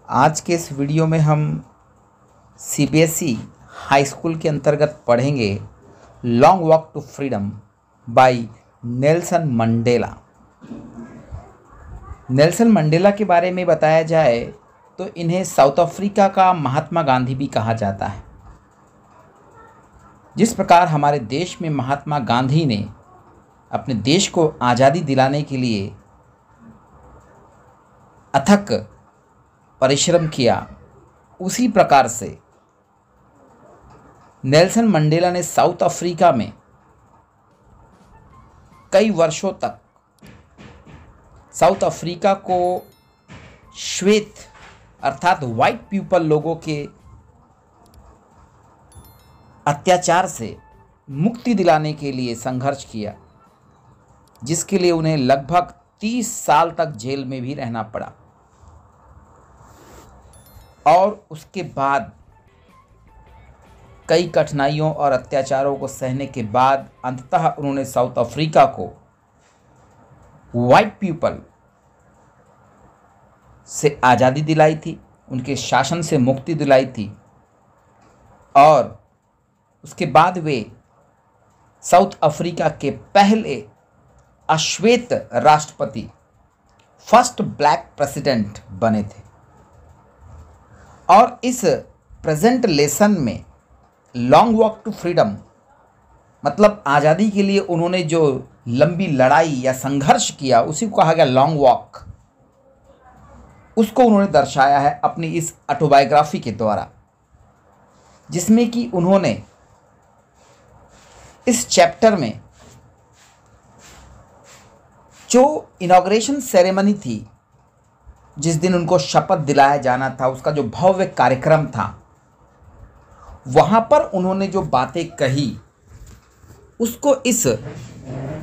आज के इस वीडियो में हम सीबीएसई हाई स्कूल के अंतर्गत पढ़ेंगे long walk to freedom by Nelson Mandela. Nelson Mandela के बारे में बताया जाए तो इन्हें साउथ अफ्रीका का महात्मा गांधी भी कहा जाता है। जिस प्रकार हमारे देश में महात्मा गांधी ने अपने देश को आज़ादी दिलाने के लिए अथक परिश्रम किया, उसी प्रकार से नेल्सन मंडेला ने साउथ अफ्रीका में कई वर्षों तक साउथ अफ्रीका को श्वेत अर्थात वाइट पीपल लोगों के अत्याचार से मुक्ति दिलाने के लिए संघर्ष किया, जिसके लिए उन्हें लगभग 30 साल तक जेल में भी रहना पड़ा। और उसके बाद कई कठिनाइयों और अत्याचारों को सहने के बाद अंततः उन्होंने साउथ अफ्रीका को वाइट पीपल से आज़ादी दिलाई थी, उनके शासन से मुक्ति दिलाई थी। और उसके बाद वे साउथ अफ्रीका के पहले अश्वेत राष्ट्रपति, फर्स्ट ब्लैक प्रेसिडेंट बने थे। और इस प्रेजेंट लेसन में लॉन्ग वॉक टू फ्रीडम मतलब आज़ादी के लिए उन्होंने जो लंबी लड़ाई या संघर्ष किया, उसी को कहा गया लॉन्ग वॉक। उसको उन्होंने दर्शाया है अपनी इस ऑटोबायोग्राफी के द्वारा, जिसमें कि उन्होंने इस चैप्टर में जो इनॉग्रेशन सेरेमनी थी, जिस दिन उनको शपथ दिलाया जाना था, उसका जो भव्य कार्यक्रम था, वहाँ पर उन्होंने जो बातें कही उसको इस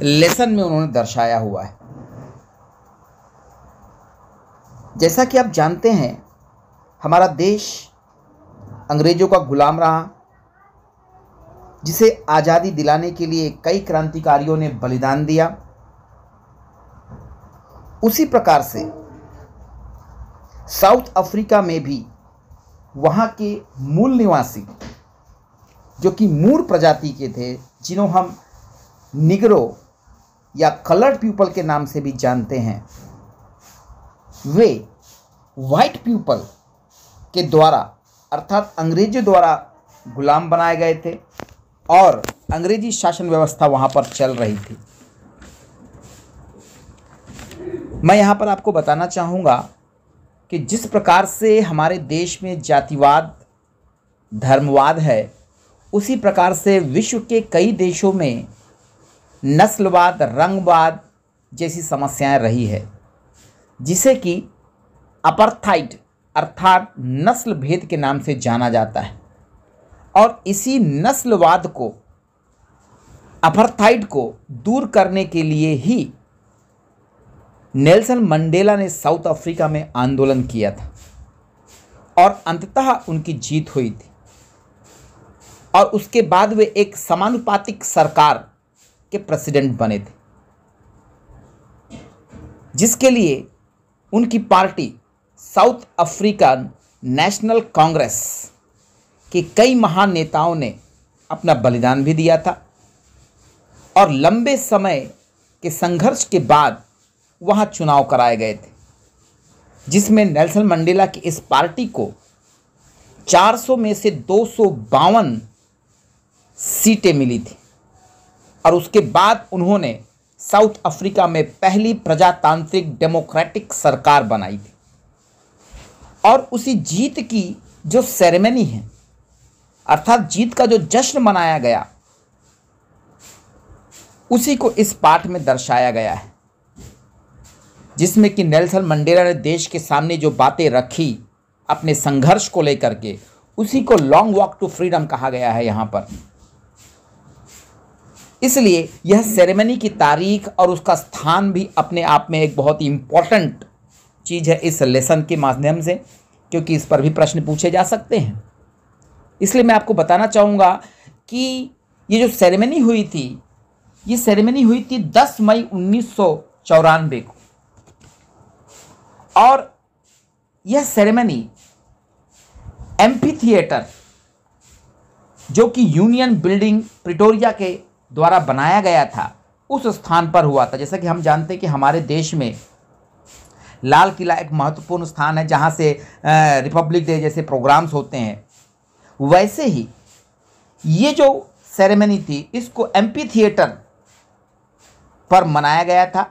लेसन में उन्होंने दर्शाया हुआ है। जैसा कि आप जानते हैं, हमारा देश अंग्रेजों का गुलाम रहा, जिसे आज़ादी दिलाने के लिए कई क्रांतिकारियों ने बलिदान दिया। उसी प्रकार से साउथ अफ्रीका में भी वहाँ के मूल निवासी, जो कि मूर प्रजाति के थे, जिन्हों हम निग्रो या कलर्ड पीपल के नाम से भी जानते हैं, वे वाइट पीपल के द्वारा अर्थात अंग्रेजों द्वारा गुलाम बनाए गए थे और अंग्रेजी शासन व्यवस्था वहाँ पर चल रही थी। मैं यहाँ पर आपको बताना चाहूँगा कि जिस प्रकार से हमारे देश में जातिवाद, धर्मवाद है, उसी प्रकार से विश्व के कई देशों में नस्लवाद, रंगवाद जैसी समस्याएं रही है, जिसे कि अपार्थाइड अर्थात नस्ल भेद के नाम से जाना जाता है। और इसी नस्लवाद को, अपार्थाइड को दूर करने के लिए ही नेल्सन मंडेला ने साउथ अफ्रीका में आंदोलन किया था और अंततः उनकी जीत हुई थी। और उसके बाद वे एक समानुपातिक सरकार के प्रेसिडेंट बने थे, जिसके लिए उनकी party south African national Congress के कई महान नेताओं ने अपना बलिदान भी दिया था। और लंबे समय के संघर्ष के बाद वहाँ चुनाव कराए गए थे, जिसमें नेल्सन मंडेला की इस पार्टी को 400 में से 252 सीटें मिली थी। और उसके बाद उन्होंने साउथ अफ्रीका में पहली प्रजातांत्रिक डेमोक्रेटिक सरकार बनाई थी। और उसी जीत की जो सेरेमनी है, अर्थात जीत का जो जश्न मनाया गया, उसी को इस पाठ में दर्शाया गया है, जिसमें कि नेल्सन मंडेला ने देश के सामने जो बातें रखी अपने संघर्ष को लेकर के, उसी को लॉन्ग वॉक टू फ्रीडम कहा गया है यहाँ पर। इसलिए यह सेरेमनी की तारीख और उसका स्थान भी अपने आप में एक बहुत ही इम्पोर्टेंट चीज़ है इस लेसन के माध्यम से, क्योंकि इस पर भी प्रश्न पूछे जा सकते हैं। इसलिए मैं आपको बताना चाहूँगा कि ये जो सेरेमनी हुई थी, ये सेरेमनी हुई थी 10 मई 1994 को। और यह सेरेमनी एम्फी थिएटर, जो कि यूनियन बिल्डिंग प्रिटोरिया के द्वारा बनाया गया था, उस स्थान पर हुआ था। जैसा कि हम जानते हैं कि हमारे देश में लाल किला एक महत्वपूर्ण स्थान है जहां से रिपब्लिक डे जैसे प्रोग्राम्स होते हैं, वैसे ही ये जो सेरेमनी थी इसको एम्फी थिएटर पर मनाया गया था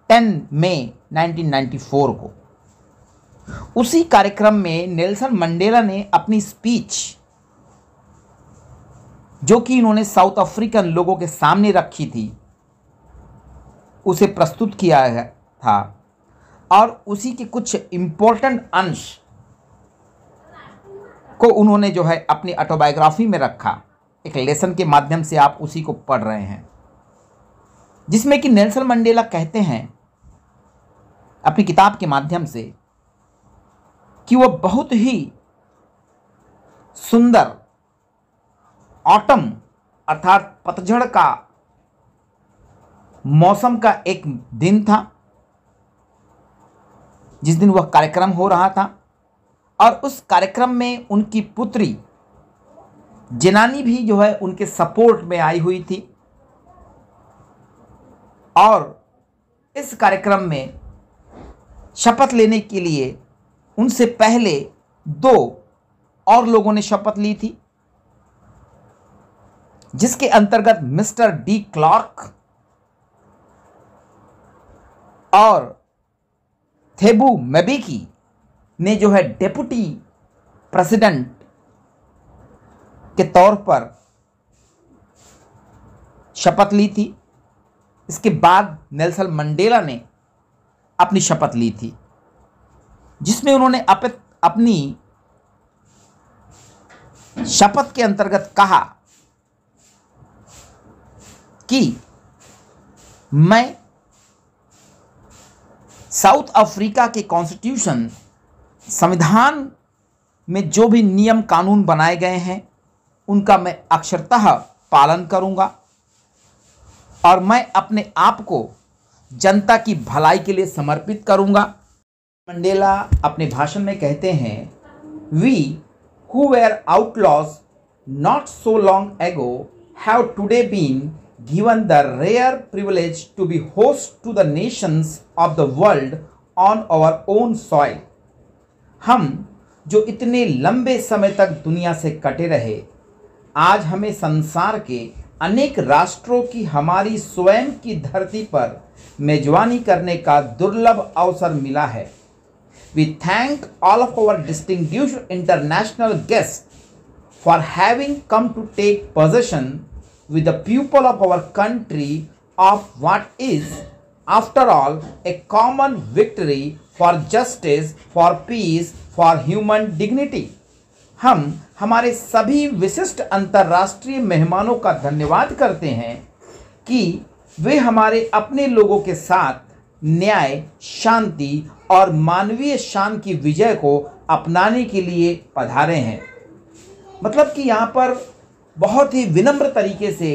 10 मई 1994 को। उसी कार्यक्रम में नेल्सन मंडेला ने अपनी स्पीच, जो कि इन्होंने साउथ अफ्रीकन लोगों के सामने रखी थी, उसे प्रस्तुत किया था और उसी के कुछ इम्पोर्टेंट अंश को उन्होंने जो है अपनी ऑटोबायोग्राफी में रखा। एक लेसन के माध्यम से आप उसी को पढ़ रहे हैं, जिसमें कि नेल्सन मंडेला कहते हैं अपनी किताब के माध्यम से कि वह बहुत ही सुंदर ऑटम अर्थात पतझड़ का मौसम का एक दिन था जिस दिन वह कार्यक्रम हो रहा था, और उस कार्यक्रम में उनकी पुत्री जेनानी भी जो है उनके सपोर्ट में आई हुई थी। और इस कार्यक्रम में शपथ लेने के लिए उनसे पहले 2 और लोगों ने शपथ ली थी, जिसके अंतर्गत मिस्टर डी क्लार्क और थेबू मेबेकी ने जो है डेप्यूटी प्रेसिडेंट के तौर पर शपथ ली थी। इसके बाद नेल्सन मंडेला ने अपनी शपथ ली थी, जिसमें उन्होंने अपनी शपथ के अंतर्गत कहा कि मैं साउथ अफ्रीका के कॉन्स्टिट्यूशन, संविधान में जो भी नियम कानून बनाए गए हैं उनका मैं अक्षरतः पालन करूंगा और मैं अपने आप को जनता की भलाई के लिए समर्पित करूंगा। मंडेला अपने भाषण में कहते हैं, we who were outlaws not so long ago have today been given the rare privilege to be host to the nations of the world on our own soil। हम जो इतने लंबे समय तक दुनिया से कटे रहे, आज हमें संसार के अनेक राष्ट्रों की हमारी स्वयं की धरती पर मेजबानी करने का दुर्लभ अवसर मिला है। We thank all of our distinguished international guests for having come to take possession with the people of our country of what is, after all, a common victory for justice, for peace, for human dignity। हम हमारे सभी विशिष्ट अंतर्राष्ट्रीय मेहमानों का धन्यवाद करते हैं कि वे हमारे अपने लोगों के साथ न्याय, शांति और मानवीय शान की विजय को अपनाने के लिए पधारे हैं। मतलब कि यहाँ पर बहुत ही विनम्र तरीके से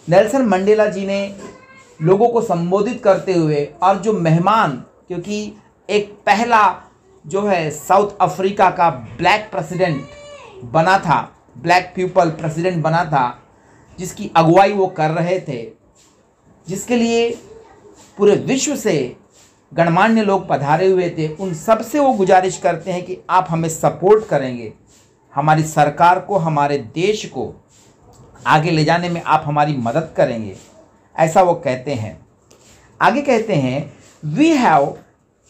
नेल्सन मंडेला जी ने लोगों को संबोधित करते हुए, और जो मेहमान, क्योंकि एक पहला जो है साउथ अफ्रीका का ब्लैक प्रेसिडेंट बना था, ब्लैक पीपल प्रेसिडेंट बना था, जिसकी अगुवाई वो कर रहे थे, जिसके लिए पूरे विश्व से गणमान्य लोग पधारे हुए थे, उन सब से वो गुजारिश करते हैं कि आप हमें सपोर्ट करेंगे, हमारी सरकार को, हमारे देश को आगे ले जाने में आप हमारी मदद करेंगे, ऐसा वो कहते हैं। आगे कहते हैं, we have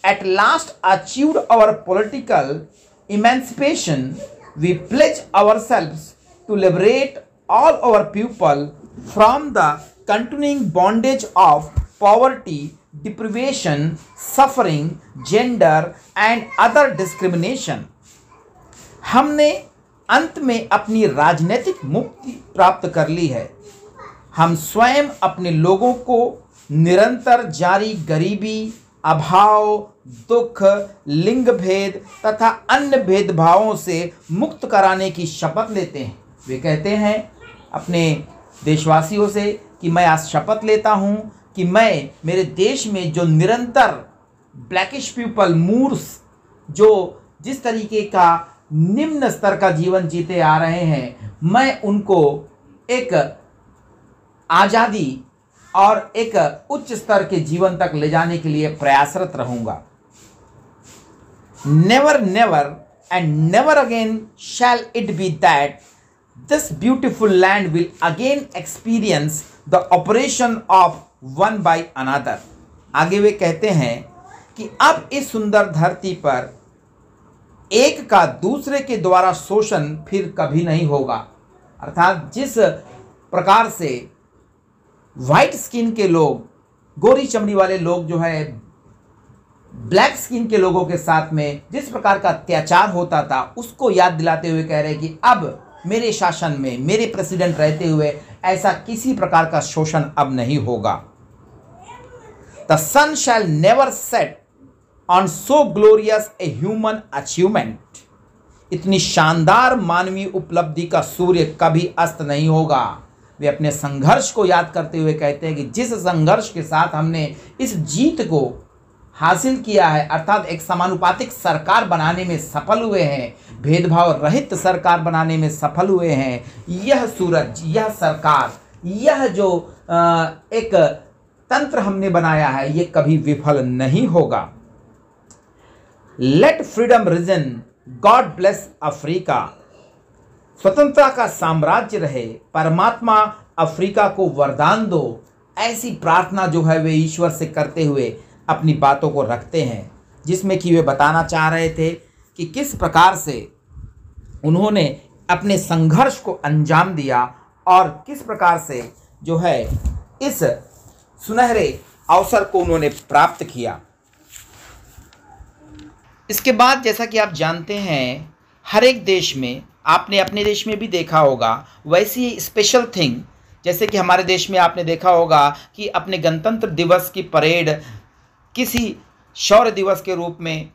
at last achieved our political emancipation, we pledge ourselves to liberate all our people from the continuing bondage of poverty, deprivation, suffering, gender and other discrimination. हमने अंत में अपनी राजनीतिक मुक्ति प्राप्त कर ली है। हम स्वयं अपने लोगों को निरंतर जारी गरीबी, अभाव, दुख, लिंग भेद तथा अन्य भेदभावों से मुक्त कराने की शपथ लेते हैं। वे कहते हैं अपने देशवासियों से कि मैं आज शपथ लेता हूँ कि मैं मेरे देश में जो निरंतर ब्लैकिश पीपल, मूर्स जो जिस तरीके का निम्न स्तर का जीवन जीते आ रहे हैं, मैं उनको एक आज़ादी और एक उच्च स्तर के जीवन तक ले जाने के लिए प्रयासरत रहूँगा। Never never and never again shall it be that this beautiful land will again experience the oppression of one by another. आगे वे कहते हैं कि अब इस सुंदर धरती पर एक का दूसरे के द्वारा शोषण फिर कभी नहीं होगा। अर्थात जिस प्रकार से वाइट स्किन के लोग, गोरी चमड़ी वाले लोग जो है ब्लैक स्किन के लोगों के साथ में जिस प्रकार का अत्याचार होता था, उसको याद दिलाते हुए कह रहे हैं कि अब मेरे शासन में, मेरे प्रेसिडेंट रहते हुए ऐसा किसी प्रकार का शोषण अब नहीं होगा। The sun shall never set on so glorious a human achievement. इतनी शानदार मानवीय उपलब्धि का सूर्य कभी अस्त नहीं होगा। वे अपने संघर्ष को याद करते हुए कहते हैं कि जिस संघर्ष के साथ हमने इस जीत को हासिल किया है, अर्थात एक समानुपातिक सरकार बनाने में सफल हुए हैं, भेदभाव रहित सरकार बनाने में सफल हुए हैं, यह सूरज, यह सरकार, यह जो एक तंत्र हमने बनाया है, ये कभी विफल नहीं होगा। Let freedom reign, God bless Africa. स्वतंत्रता का साम्राज्य रहे, परमात्मा अफ्रीका को वरदान दो, ऐसी प्रार्थना जो है वे ईश्वर से करते हुए अपनी बातों को रखते हैं, जिसमें कि वे बताना चाह रहे थे कि किस प्रकार से उन्होंने अपने संघर्ष को अंजाम दिया और किस प्रकार से जो है इस सुनहरे अवसर को उन्होंने प्राप्त किया। इसके बाद जैसा कि आप जानते हैं, हर एक देश में, आपने अपने देश में भी देखा होगा, वैसी स्पेशल थिंग, जैसे कि हमारे देश में आपने देखा होगा कि अपने गणतंत्र दिवस की परेड किसी शौर्य दिवस के रूप में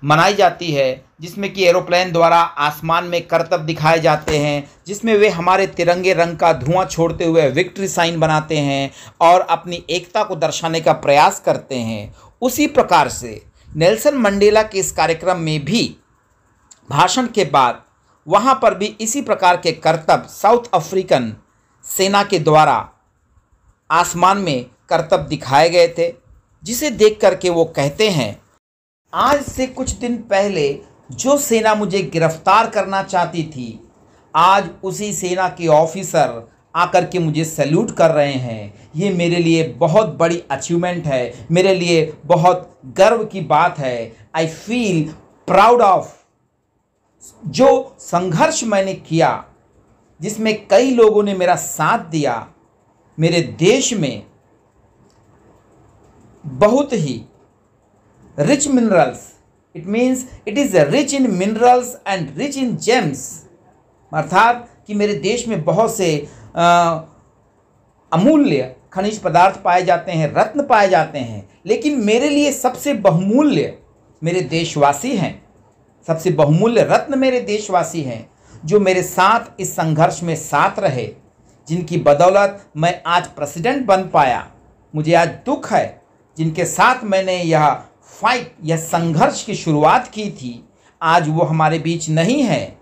मनाई जाती है, जिसमें कि एरोप्लेन द्वारा आसमान में करतब दिखाए जाते हैं, जिसमें वे हमारे तिरंगे रंग का धुआं छोड़ते हुए विक्ट्री साइन बनाते हैं और अपनी एकता को दर्शाने का प्रयास करते हैं। उसी प्रकार से नेल्सन मंडेला के इस कार्यक्रम में भी भाषण के बाद वहाँ पर भी इसी प्रकार के करतब साउथ अफ्रीकन सेना के द्वारा आसमान में करतब दिखाए गए थे, जिसे देख करके वो कहते हैं, आज से कुछ दिन पहले जो सेना मुझे गिरफ्तार करना चाहती थी, आज उसी सेना के ऑफिसर आकर के मुझे सैल्यूट कर रहे हैं। ये मेरे लिए बहुत बड़ी अचीवमेंट है, मेरे लिए बहुत गर्व की बात है। आई फील प्राउड ऑफ जो संघर्ष मैंने किया, जिसमें कई लोगों ने मेरा साथ दिया। मेरे देश में बहुत ही rich minerals, it means it is rich in minerals and rich in gems, अर्थात कि मेरे देश में बहुत से अमूल्य खनिज पदार्थ पाए जाते हैं, रत्न पाए जाते हैं, लेकिन मेरे लिए सबसे बहुमूल्य मेरे देशवासी हैं। सबसे बहुमूल्य रत्न मेरे देशवासी हैं, जो मेरे साथ इस संघर्ष में साथ रहे, जिनकी बदौलत मैं आज प्रेसिडेंट बन पाया। मुझे आज दुख है, जिनके साथ मैंने यह फाइट, यह संघर्ष की शुरुआत की थी, आज वो हमारे बीच नहीं है।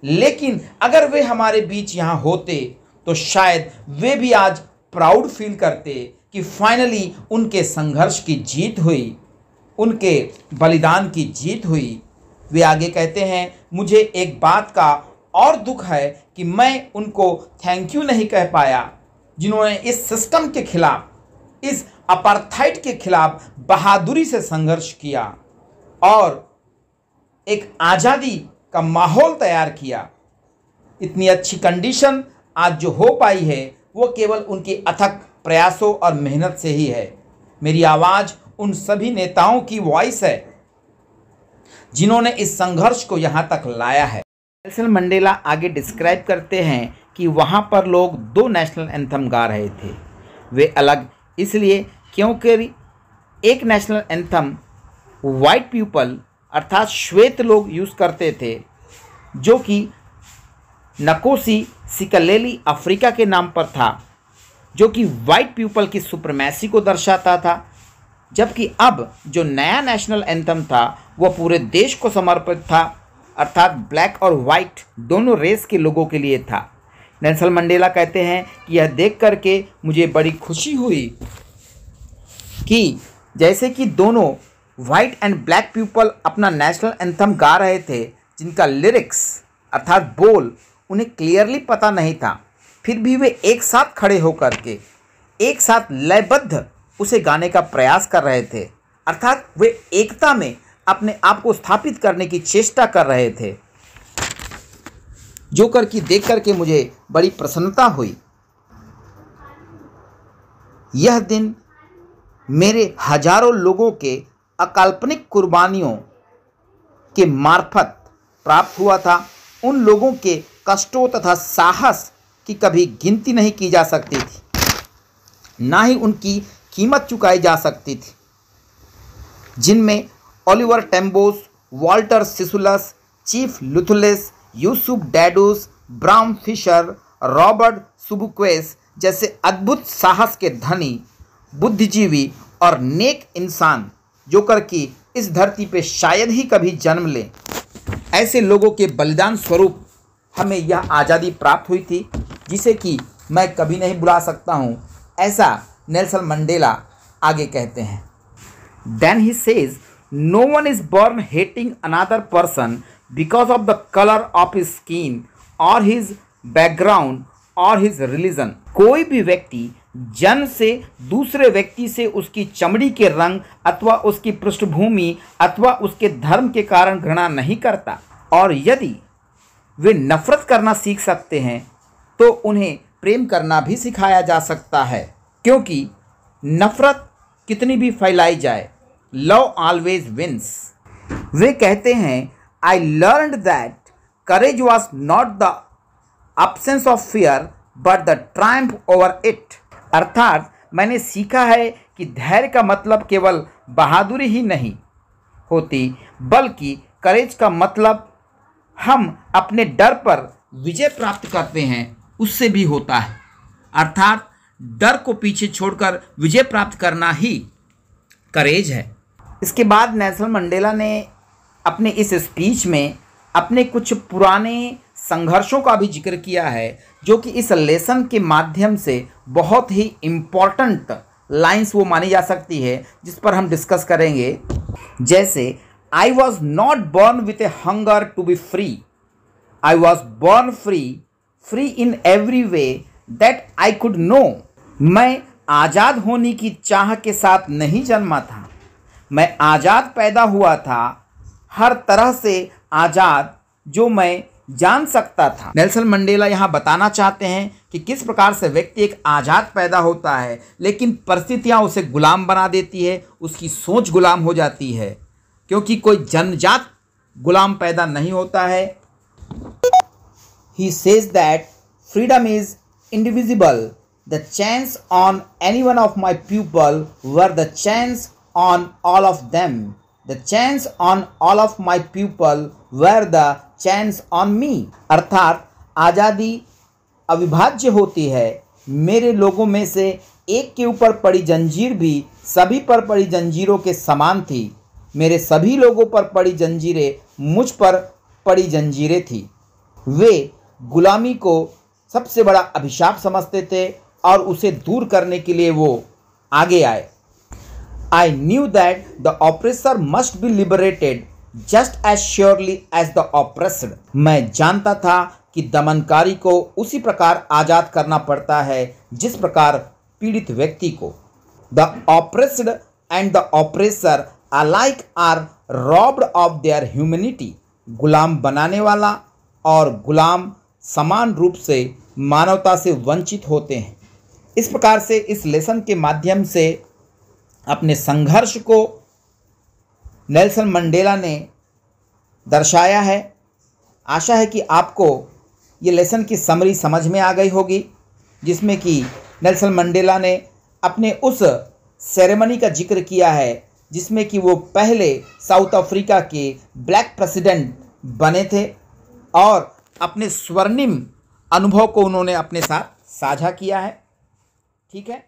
लेकिन अगर वे हमारे बीच यहाँ होते तो शायद वे भी आज प्राउड फील करते कि फाइनली उनके संघर्ष की जीत हुई, उनके बलिदान की जीत हुई। वे आगे कहते हैं, मुझे एक बात का और दुख है कि मैं उनको थैंक यू नहीं कह पाया, जिन्होंने इस सिस्टम के खिलाफ, इस अपार्थाइड के खिलाफ बहादुरी से संघर्ष किया और एक आज़ादी का माहौल तैयार किया। इतनी अच्छी कंडीशन आज जो हो पाई है, वो केवल उनकी अथक प्रयासों और मेहनत से ही है। मेरी आवाज़ उन सभी नेताओं की वॉइस है जिन्होंने इस संघर्ष को यहाँ तक लाया है। नेल्सन मंडेला आगे डिस्क्राइब करते हैं कि वहाँ पर लोग दो नेशनल एंथम गा रहे थे। वे अलग इसलिए क्योंकि एक नेशनल एंथम वाइट पीपल अर्थात श्वेत लोग यूज़ करते थे, जो कि नकोसी सिकलेली अफ्रीका के नाम पर था, जो कि वाइट पीपल की सुप्रीमेसी को दर्शाता था। जबकि अब जो नया नेशनल एंथम था वह पूरे देश को समर्पित था, अर्थात ब्लैक और वाइट दोनों रेस के लोगों के लिए था। नेल्सन मंडेला कहते हैं कि यह देख करके मुझे बड़ी खुशी हुई कि जैसे कि दोनों वाइट एंड ब्लैक पीपल अपना नेशनल एंथम गा रहे थे, जिनका लिरिक्स अर्थात बोल उन्हें क्लियरली पता नहीं था, फिर भी वे एक साथ खड़े होकर के एक साथ लयबद्ध उसे गाने का प्रयास कर रहे थे, अर्थात वे एकता में अपने आप को स्थापित करने की चेष्टा कर रहे थे, जो करके देख करके मुझे बड़ी प्रसन्नता हुई। यह दिन मेरे हजारों लोगों के अकाल्पनिक कुर्बानियों के मार्फत प्राप्त हुआ था। उन लोगों के कष्टों तथा साहस की कभी गिनती नहीं की जा सकती थी, ना ही उनकी कीमत चुकाई जा सकती थी, जिनमें Oliver Tambos, Walter Sisulus, Chief Luthulis, Yusuf Dadoos, Bram Fischer, Robert Sobukwes जैसे अद्भुत साहस के धनी, बुद्धिजीवी और नेक इंसान जो कर कि इस धरती पे शायद ही कभी जन्म लें, ऐसे लोगों के बलिदान स्वरूप हमें यह आज़ादी प्राप्त हुई थी, जिसे कि मैं कभी नहीं भुला सकता हूँ, ऐसा नेल्सन मंडेला आगे कहते हैं। Then he says, no one is born hating another person because of the colour of his skin और हिज बैकग्राउंड और हिज रिलीजन। कोई भी व्यक्ति जन्म से दूसरे व्यक्ति से उसकी चमड़ी के रंग अथवा उसकी पृष्ठभूमि अथवा उसके धर्म के कारण घृणा नहीं करता, और यदि वे नफरत करना सीख सकते हैं तो उन्हें प्रेम करना भी सिखाया जा सकता है, क्योंकि नफरत कितनी भी फैलाई जाए, लव ऑलवेज विंस। वे कहते हैं, I learned that courage was not the absence of fear but the Triumph over it. अर्थात मैंने सीखा है कि धैर्य का मतलब केवल बहादुरी ही नहीं होती, बल्कि करेज का मतलब हम अपने डर पर विजय प्राप्त करते हैं उससे भी होता है। अर्थात डर को पीछे छोड़कर विजय प्राप्त करना ही करेज है। इसके बाद नेल्सन मंडेला ने अपने इस स्पीच में अपने कुछ पुराने संघर्षों का भी जिक्र किया है, जो कि इस लेसन के माध्यम से बहुत ही इम्पॉर्टेंट लाइंस वो मानी जा सकती है, जिस पर हम डिस्कस करेंगे। जैसे, I was not born with a hunger to be free, I was born free, free in every way that I could know. मैं आज़ाद होने की चाह के साथ नहीं जन्मा था, मैं आज़ाद पैदा हुआ था, हर तरह से आज़ाद जो मैं जान सकता था। नेल्सन मंडेला यहाँ बताना चाहते हैं कि किस प्रकार से व्यक्ति एक आज़ाद पैदा होता है, लेकिन परिस्थितियाँ उसे गुलाम बना देती है, उसकी सोच गुलाम हो जाती है, क्योंकि कोई जन्मजात गुलाम पैदा नहीं होता है। He says that freedom is indivisible. The chance on any one of my pupil were the chance on all of them. The chance on all of my pupil were the chance on me. अर्थात आज़ादी अविभाज्य होती है। मेरे लोगों में से एक के ऊपर पड़ी जंजीर भी सभी पर पड़ी जंजीरों के समान थी। मेरे सभी लोगों पर पड़ी जंजीरें मुझ पर पड़ी जंजीरें थी। वे गुलामी को सबसे बड़ा अभिशाप समझते थे और उसे दूर करने के लिए वो आगे आए। I knew that the oppressor must be liberated just as surely as the oppressed. मैं जानता था कि दमनकारी को उसी प्रकार आज़ाद करना पड़ता है जिस प्रकार पीड़ित व्यक्ति को। The oppressed and the oppressor alike are robbed of their humanity. गुलाम बनाने वाला और गुलाम समान रूप से मानवता से वंचित होते हैं। इस प्रकार से इस लेसन के माध्यम से अपने संघर्ष को नेल्सन मंडेला ने दर्शाया है। आशा है कि आपको ये लेसन की समरी समझ में आ गई होगी, जिसमें कि नेल्सन मंडेला ने अपने उस सेरेमनी का जिक्र किया है जिसमें कि वो पहले साउथ अफ्रीका के ब्लैक प्रेसिडेंट बने थे और अपने स्वर्णिम अनुभव को उन्होंने अपने साथ साझा किया है। ठीक है।